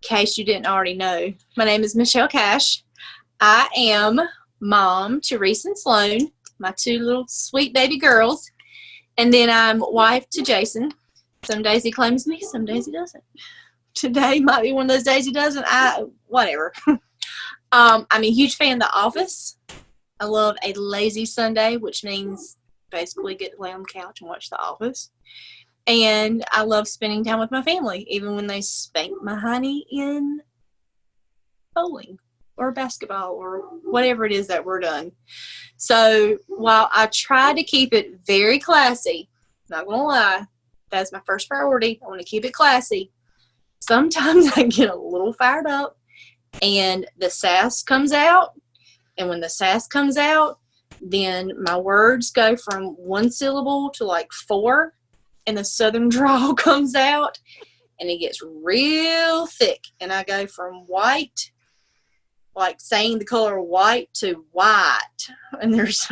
case you didn't already know, my name is Michelle Cash. I am mom to Reese and Sloan, my two little sweet baby girls. And then I'm wife to Jason. Some days he claims me, some days he doesn't. Today might be one of those days he doesn't. Whatever. I'm a huge fan of The Office. I love a lazy Sunday, which means basically get to lay on the couch and watch The Office. And I love spending time with my family, even when they spank my honey in bowling or basketball or whatever it is that we're doing. So while I try to keep it very classy, not going to lie, that's my first priority. I want to keep it classy. Sometimes I get a little fired up and the sass comes out. And when the sass comes out, then my words go from one syllable to like 4. And the southern drawl comes out. And it gets real thick. And I go from white, like saying the color white, to white. And there's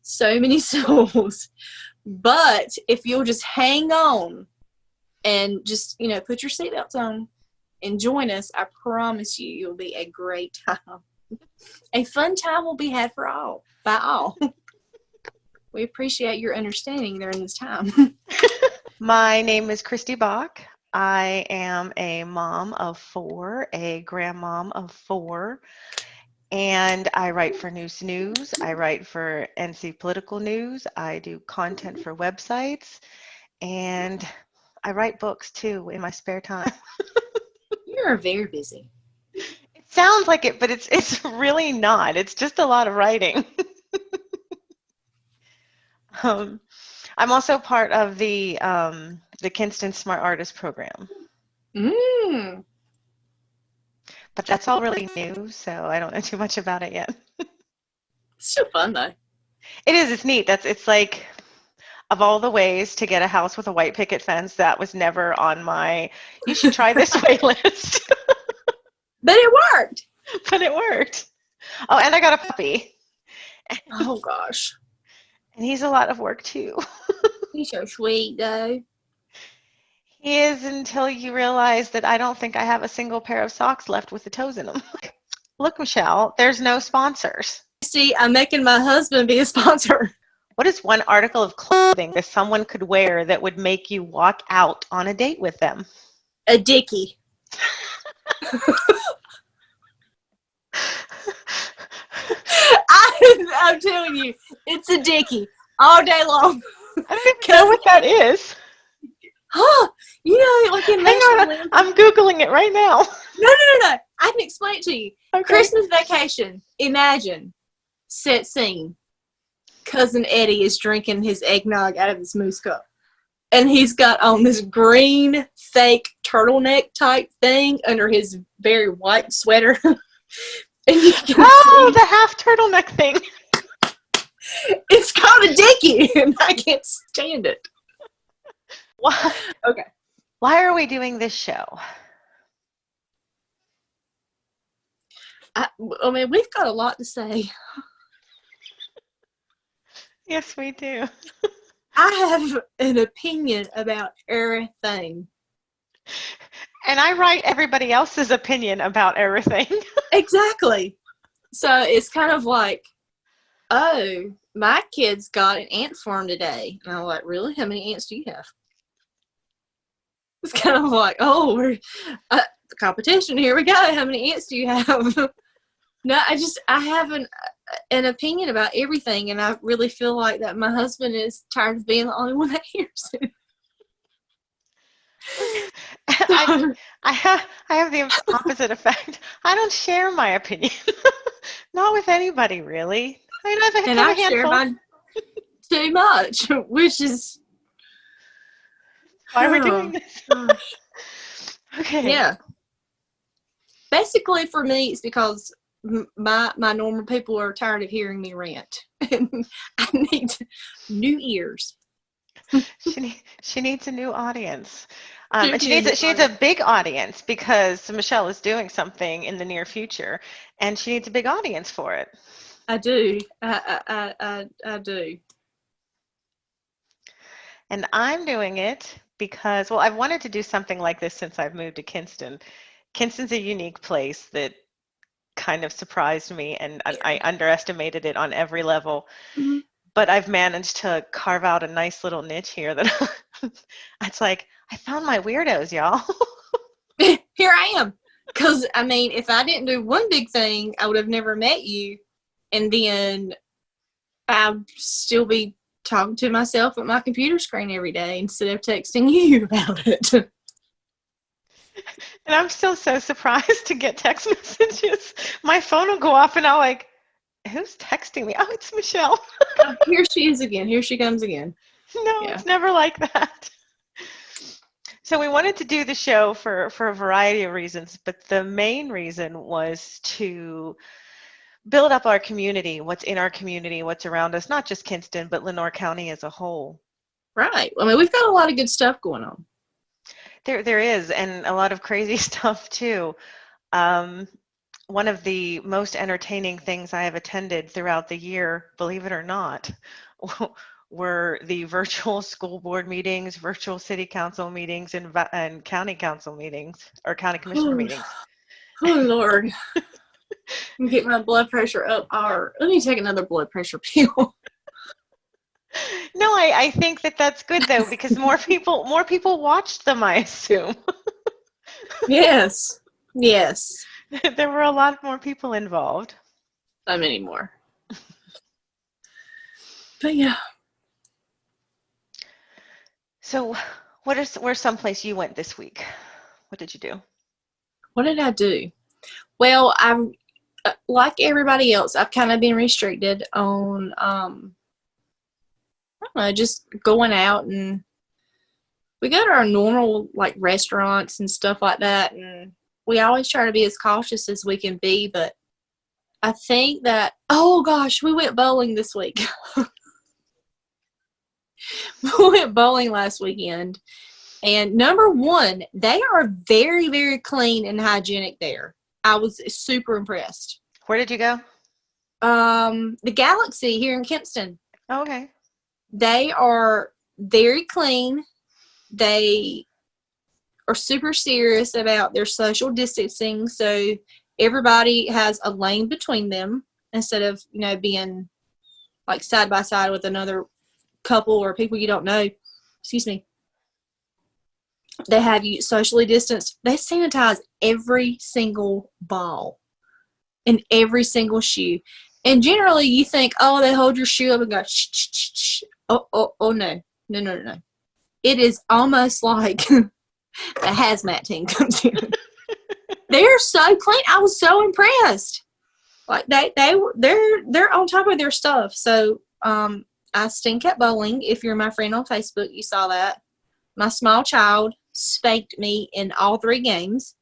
so many syllables. But if you'll just hang on and just, put your seatbelts on and join us, I promise you, you'll be a great time. A fun time will be had by all. We appreciate your understanding during this time. My name is Kristy Bock. I am a mom of 4, a grandmom of 4, and I write for News News. I write for NC Political News. I do content for websites, and I write books too in my spare time. You're very busy. It sounds like it, but it's really not. It's just a lot of writing. I'm also part of the Kinston Smart Artist Program. Mm. But that's all really new, so I don't know too much about it yet. It's still fun, though. It is. It's neat. It's like, of all the ways to get a house with a white picket fence, that was never on my, you should try this way list. But it worked. But it worked. Oh, and I got a puppy. Oh, gosh. And he's a lot of work, too. He's so sweet, though. He is, until you realize that I don't think I have a single pair of socks left with the toes in them. Look, Michelle, there's no sponsors. See, I'm making my husband be a sponsor. What is one article of clothing that someone could wear that would make you walk out on a date with them? A dickie. I'm telling you, it's a dickie all day long. I don't even know what that is. Huh? Like in I'm Googling it right now. No. I can explain it to you. Okay. Christmas vacation. Imagine. Set scene. Cousin Eddie is drinking his eggnog out of his moose cup. And he's got on this green, fake turtleneck type thing under his very white sweater. And you can see the half turtleneck thing. It's called a dickie, and I can't stand it. Why? Okay. Why are we doing this show? I mean, we've got a lot to say. Yes, we do. I have an opinion about everything. And I write everybody else's opinion about everything. Exactly. So it's kind of like, oh, my kids got an ant farm today. And I'm like, really? How many ants do you have? It's kind of like, oh, we're the competition. Here we go. How many ants do you have? No, I have an opinion about everything, and I really feel like that my husband is tired of being the only one that hears it. I have the opposite effect. I don't share my opinion. Not with anybody, really. I share mine too much, which is why we're doing this. Okay. Yeah. Basically, for me, it's because my normal people are tired of hearing me rant, and I need new ears. She needs a new audience. And she needs a big audience, because Michelle is doing something in the near future, and she needs a big audience for it. I do. I do. And I'm doing it because, well, I've wanted to do something like this since I've moved to Kinston. Kinston's a unique place that kind of surprised me, and I underestimated it on every level. Mhm. But I've managed to carve out a nice little niche here that it's like, I found my weirdos, y'all. Here I am. Because, I mean, if I didn't do one big thing, I would have never met you. And then I'd still be talking to myself at my computer screen every day instead of texting you about it. And I'm still so surprised to get text messages. My phone will go off and I'm like, who's texting me? Oh, it's Michelle. Here she is again. Here she comes again. No, Yeah. it's never like that. So we wanted to do the show for a variety of reasons, but the main reason was to build up our community, what's in our community, what's around us, not just Kinston, but Lenoir County as a whole. Right. I mean, we've got a lot of good stuff going on. There is, and a lot of crazy stuff too. One of the most entertaining things I have attended throughout the year, believe it or not, were the virtual school board meetings, virtual city council meetings, and county council meetings, or county commissioner meetings. Oh, Lord. Get my blood pressure up. Or let me take another blood pressure pill. No, I think that's good though, because more people watched them, I assume. Yes. Yes. There were a lot more people involved. Not many more. But yeah. So, where's someplace you went this week? What did you do? What did I do? Well, I'm like everybody else. I've kind of been restricted on, I don't know, just going out, and we go to our normal like restaurants and stuff like that, and we always try to be as cautious as we can be. But I think that, oh gosh, we went bowling this week. We went bowling last weekend, and number one, they are very, very clean and hygienic there. I was super impressed. Where did you go? The Galaxy here in Kinston. Oh, okay. They are very clean. They are super serious about their social distancing, so everybody has a lane between them instead of, being like side by side with another couple or people you don't know. Excuse me. They have you socially distanced. They sanitize every single ball and every single shoe. And generally you think, oh, they hold your shoe up and go, shh, shh, shh, shh. Oh, no. No. It is almost like the hazmat team comes in. They're so clean. I was so impressed. Like they're on top of their stuff. So I stink at bowling. If you're my friend on Facebook, you saw that. My small child spanked me in all 3 games,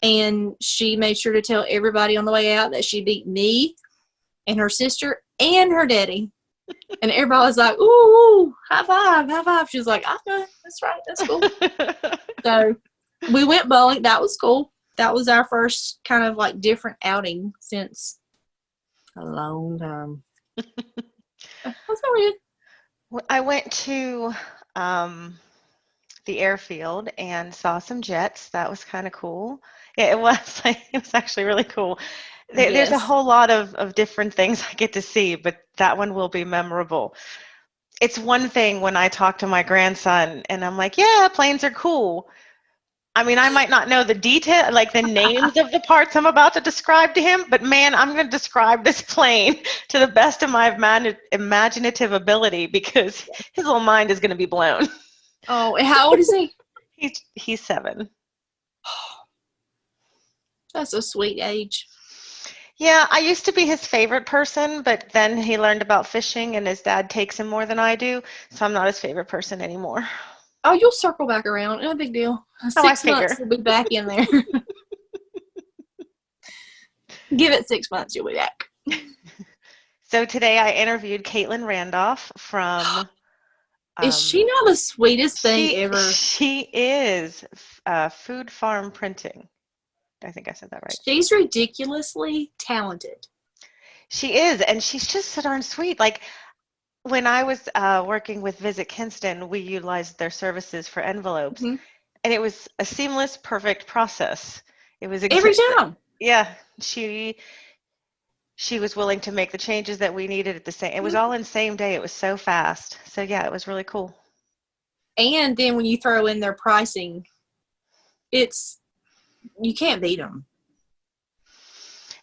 and she made sure to tell everybody on the way out that she beat me and her sister and her daddy. And everybody was like, ooh, high five. She was like, I know, that's right, that's cool. So we went bowling. That was cool. That was our first kind of like different outing since a long time. That's weird. I went to the airfield and saw some jets. That was kind of cool. Yeah, it was. It was actually really cool. There's a Yes. whole lot of different things I get to see, but that one will be memorable. It's one thing when I talk to my grandson and I'm like, yeah, planes are cool. I mean, I might not know the detail, like the names of the parts I'm about to describe to him, but man, I'm going to describe this plane to the best of my imaginative ability, because his little mind is going to be blown. Oh, and how old is he? He's 7. That's a sweet age. Yeah, I used to be his favorite person, but then he learned about fishing and his dad takes him more than I do, so I'm not his favorite person anymore. Oh, you'll circle back around. No big deal. Oh, I 6 months, figure. you'll be back in there. Give it 6 months, you'll be back. So today I interviewed Kaitlin Randolph from... Is she not the sweetest thing ever? She is Food Farm Printing. I think I said that right. She's ridiculously talented. She is, and she's just so darn sweet. Like, When I was working with Visit Kinston, we utilized their services for envelopes, Hmm. and it was a seamless, perfect process. It was Every time. yeah, she was willing to make the changes that we needed at the same. It was Mhm. all in the same day. It was so fast. So yeah, it was really cool. And then when you throw in their pricing, it's you can't beat them.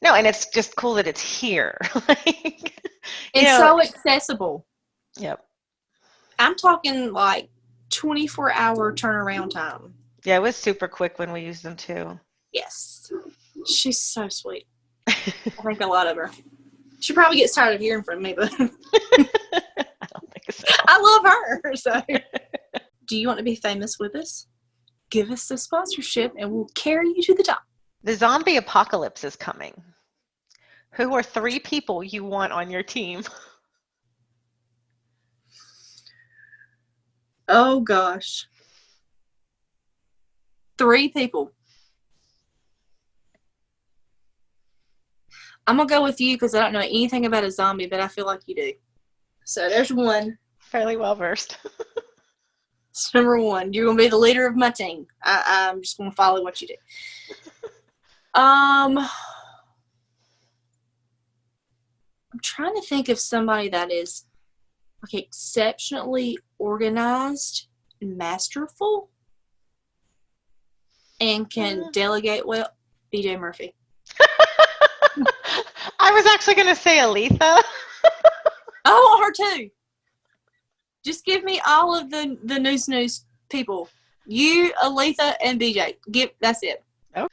No, and it's just cool that it's here. Like, you It's know, so accessible. yep. I'm talking like 24-hour turnaround time. Yeah, it was super quick when we used them too. Yes. She's so sweet. I think a lot of her. She probably gets tired of hearing from me, but I don't think so. I love her. So, do you want to be famous with us? Give us the sponsorship and we'll carry you to the top. The zombie apocalypse is coming. Who are 3 people you want on your team? Oh, gosh. 3 people. I'm going to go with you because I don't know anything about a zombie, but I feel like you do. So there's one. Fairly well versed. It's number 1. You're going to be the leader of my team. I'm just going to follow what you do. I'm trying to think of somebody that is like exceptionally organized and masterful and can delegate well. BJ Murphy. I was actually going to say Aletha. I want her too. Just give me all of the news people. You, Aletha, and BJ. That's it. Oh.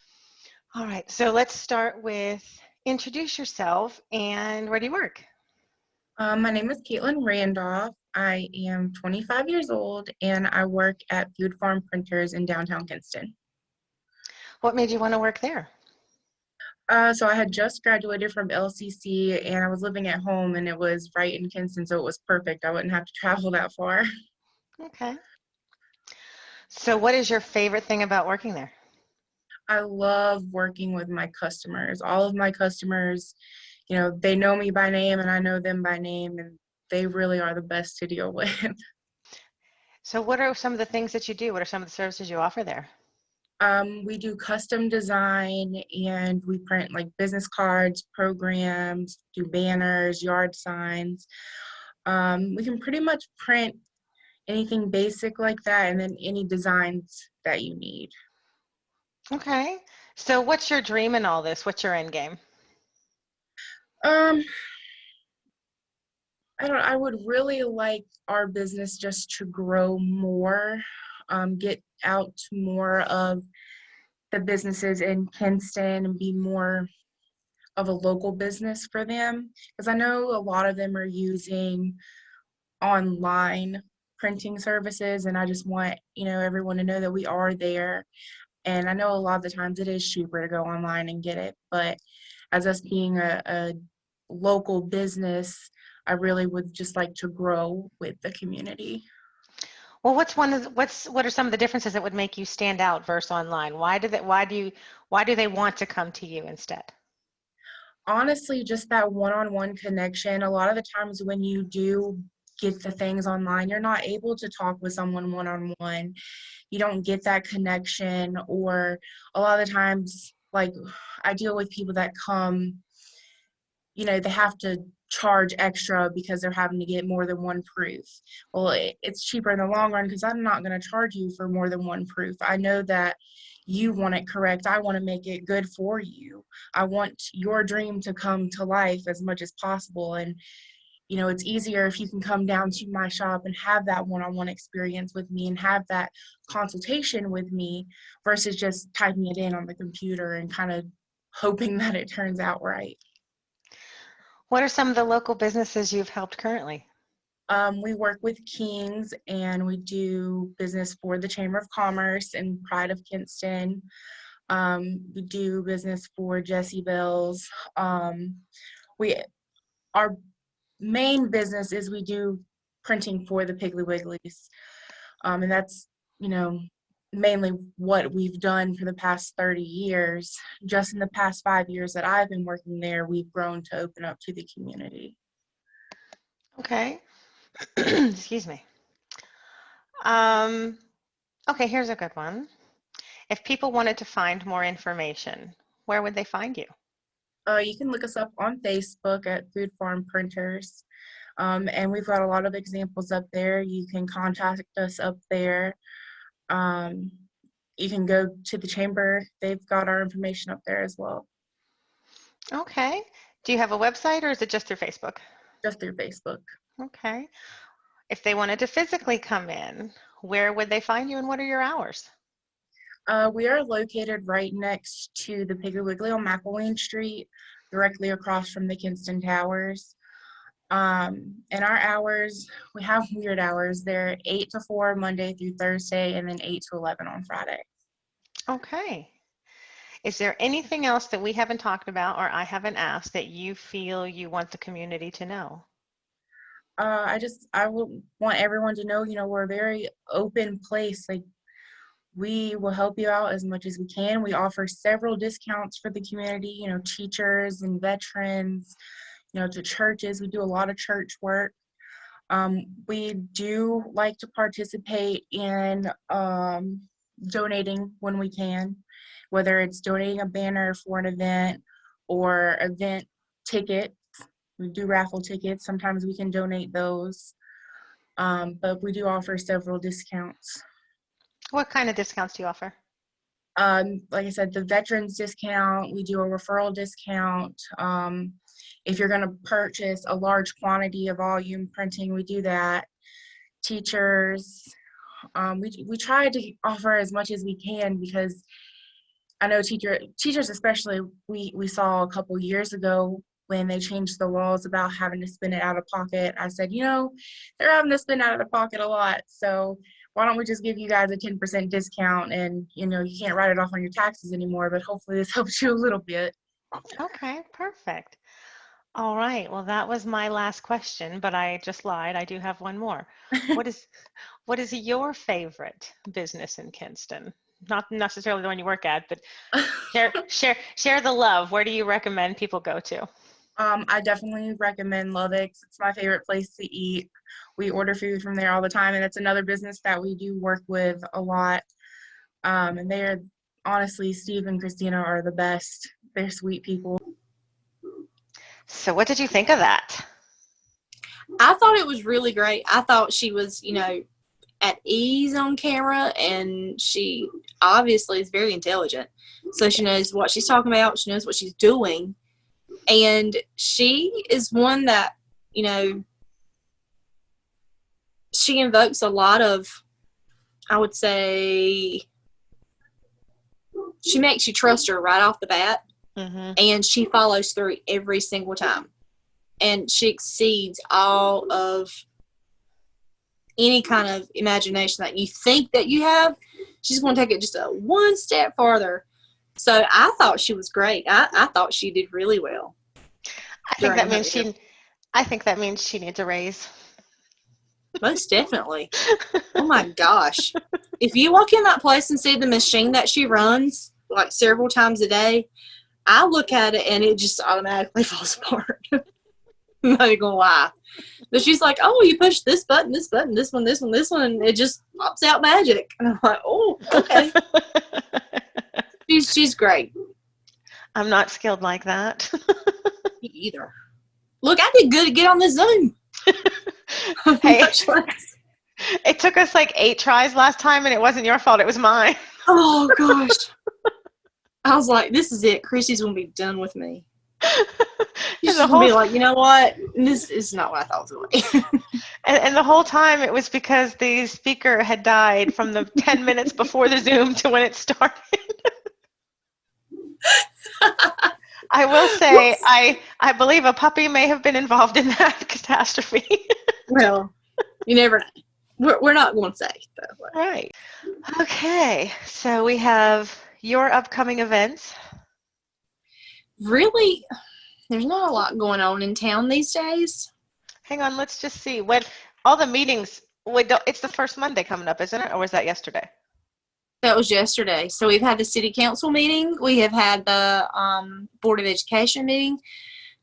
All right, so let's start with introduce yourself and where do you work? My name is Kaitlin Randolph. I am 25 years old and I work at Food Farm Printers in downtown Kinston. What made you want to work there? So I had just graduated from LCC and I was living at home and it was right in Kinston, so it was perfect. I wouldn't have to travel that far. Okay. So what is your favorite thing about working there? I love working with my customers. All of my customers, they know me by name and I know them by name, and they really are the best to deal with. So what are some of the things that you do? What are some of the services you offer there? We do custom design and we print like business cards, programs, do banners, yard signs. We can pretty much print anything basic like that and then any designs that you need. Okay. So what's your dream in all this? What's your end game? Um, I would really like our business just to grow more, get out to more of the businesses in Kinston and be more of a local business for them, because I know a lot of them are using online printing services, and I just want everyone to know that we are there. And I know a lot of the times it is cheaper to go online and get it, but as us being a local business, I really would just like to grow with the community. Well, what are some of the differences that would make you stand out versus online? Why do they want to come to you instead? Honestly, just that one-on-one connection. A lot of the times when you do get the things online, you're not able to talk with someone one-on-one. You don't get that connection, or a lot of the times, like, I deal with people that come, they have to charge extra because they're having to get more than one proof. Well, it's cheaper in the long run because I'm not going to charge you for more than one proof. I know that you want it correct. I want to make it good for you. I want your dream to come to life as much as possible. And it's easier if you can come down to my shop and have that one-on-one experience with me and have that consultation with me versus just typing it in on the computer and kind of hoping that it turns out right. What are some of the local businesses you've helped currently? We work with Kings and we do business for the Chamber of Commerce and Pride of Kinston. We do business for Jesse Bell's. Our main business is we do printing for the Piggly Wigglies. And that's, mainly what we've done for the past 30 years. Just in the past 5 years that I've been working there, we've grown to open up to the community. Okay. Excuse me. Okay, here's a good one. If people wanted to find more information, where would they find you? You can look us up on Facebook at Food Farm Printers. And we've got a lot of examples up there. You can contact us up there. You can go to the chamber. They've got our information up there as well. Okay. Do you have a website or is it just through Facebook? Just through Facebook. Okay. If they wanted to physically come in, where would they find you and what are your hours? We are located right next to the Piggly Wiggly on McElwain Street, directly across from the Kinston Towers. And our hours, we have weird hours. They're 8 to 4 Monday through Thursday, and then 8 to 11 on Friday. Okay. Is there anything else that we haven't talked about or I haven't asked that you feel you want the community to know? I would want everyone to know, we're a very open place. Like, we will help you out as much as we can. We offer several discounts for the community, teachers and veterans, to churches. We do a lot of church work. We do like to participate in donating when we can, whether it's donating a banner for an event or event tickets. We do raffle tickets. Sometimes we can donate those. But we do offer several discounts. What kind of discounts do you offer? Like I said, the veterans discount, we do a referral discount. If you're going to purchase a large quantity of volume printing, we do that. Teachers, we try to offer as much as we can because I know teachers especially, we saw a couple years ago when they changed the laws about having to spend it out of pocket. I said, they're having to spend out of the pocket a lot. So why don't we just give you guys a 10% discount and, you can't write it off on your taxes anymore, but hopefully this helps you a little bit. Okay, perfect. All right. Well, that was my last question, but I just lied. I do have one more. What is your favorite business in Kinston? Not necessarily the one you work at, but share the love. Where do you recommend people go to? I definitely recommend Lovex. It's my favorite place to eat. We order food from there all the time, and it's another business that we do work with a lot. And they're honestly, Steve and Christina are the best. They're sweet people. So what did you think of that? I thought it was really great. I thought she was, at ease on camera, and she obviously is very intelligent. So she knows what she's talking about. She knows what she's doing. And she is one that, she invokes a lot of, I would say, she makes you trust her right off the bat. Mm-hmm. And she follows through every single time. And she exceeds all of any kind of imagination that you think that you have. She's going to take it just one step farther. So I thought she was great. I thought she did really well. I think that means she needs a raise. Most definitely. Oh my gosh. If you walk in that place and see the machine that she runs like several times a day, I look at it and it just automatically falls apart. I'm not even gonna lie. But she's like, oh, you push this button, this one, this one, this one, and it just pops out magic. And I'm like, oh, okay. She's great. I'm not skilled like that. Me either. Look, I did good to get on the Zoom. Hey, it took us like 8 tries last time, and it wasn't your fault. It was mine. Oh, gosh. I was like, this is it. Kristy's going to be done with me. She's going to be like, you know what? This is not what I thought it was going to be. And the whole time it was because the speaker had died from the 10 minutes before the Zoom to when it started. I will say, I believe a puppy may have been involved in that catastrophe. Well, you never know. We're not going to say. Though. Right. Okay. So we have your upcoming events. Really, there's not a lot going on in town these days. Hang on. Let's just see. When all the meetings, it's the first Monday coming up, isn't it? Or was that yesterday? That was yesterday. So we've had the city council meeting. We have had the Board of Education meeting.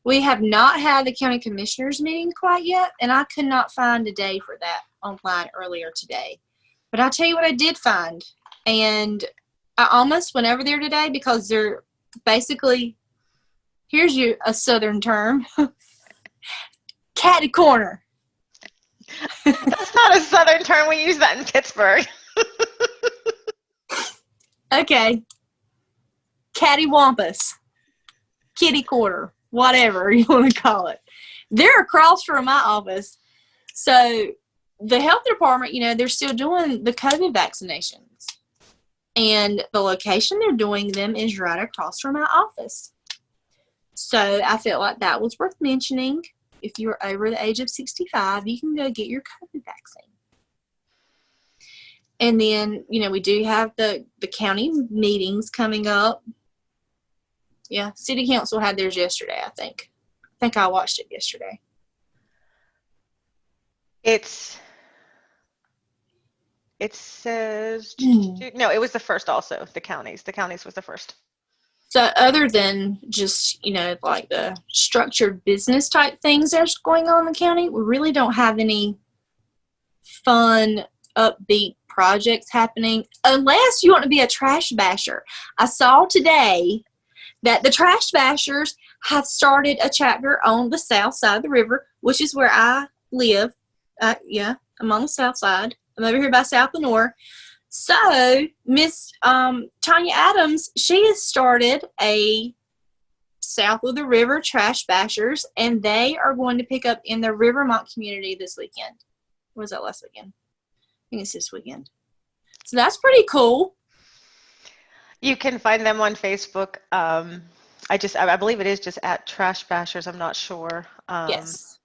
We have not had the county commissioners meeting quite yet, and I could not find a day for that online earlier today. But I'll tell you what I did find, and I almost went over there today because they're basically, here's a southern term, catty corner. That's not a southern term. We use that in Pittsburgh. Okay. Cattywampus. Kitty corner. Whatever you want to call it. They're across from my office. So the health department, they're still doing the COVID vaccinations. And the location they're doing them is right across from my office. So I felt like that was worth mentioning. If you're over the age of 65, you can go get your COVID vaccine. And then, we do have the county meetings coming up. Yeah, city council had theirs yesterday, I think. I think I watched it yesterday. It says, no, it was the first also, the counties. The counties was the first. So other than just, like the structured business type things that's going on in the county, we really don't have any fun, upbeat projects happening unless you want to be a trash basher. I saw today that the trash bashers have started a chapter on the south side of the river, which is where I live. I'm on the south side. I'm over here by South Lenoir. So Miss Tanya Adams, she has started a south of the river trash bashers, and they are going to pick up in the Rivermont community this weekend. Or was that last weekend? I think it's this weekend. So that's pretty cool. You can find them on Facebook. I believe it is just at Trash Bashers. I'm not sure. Yes.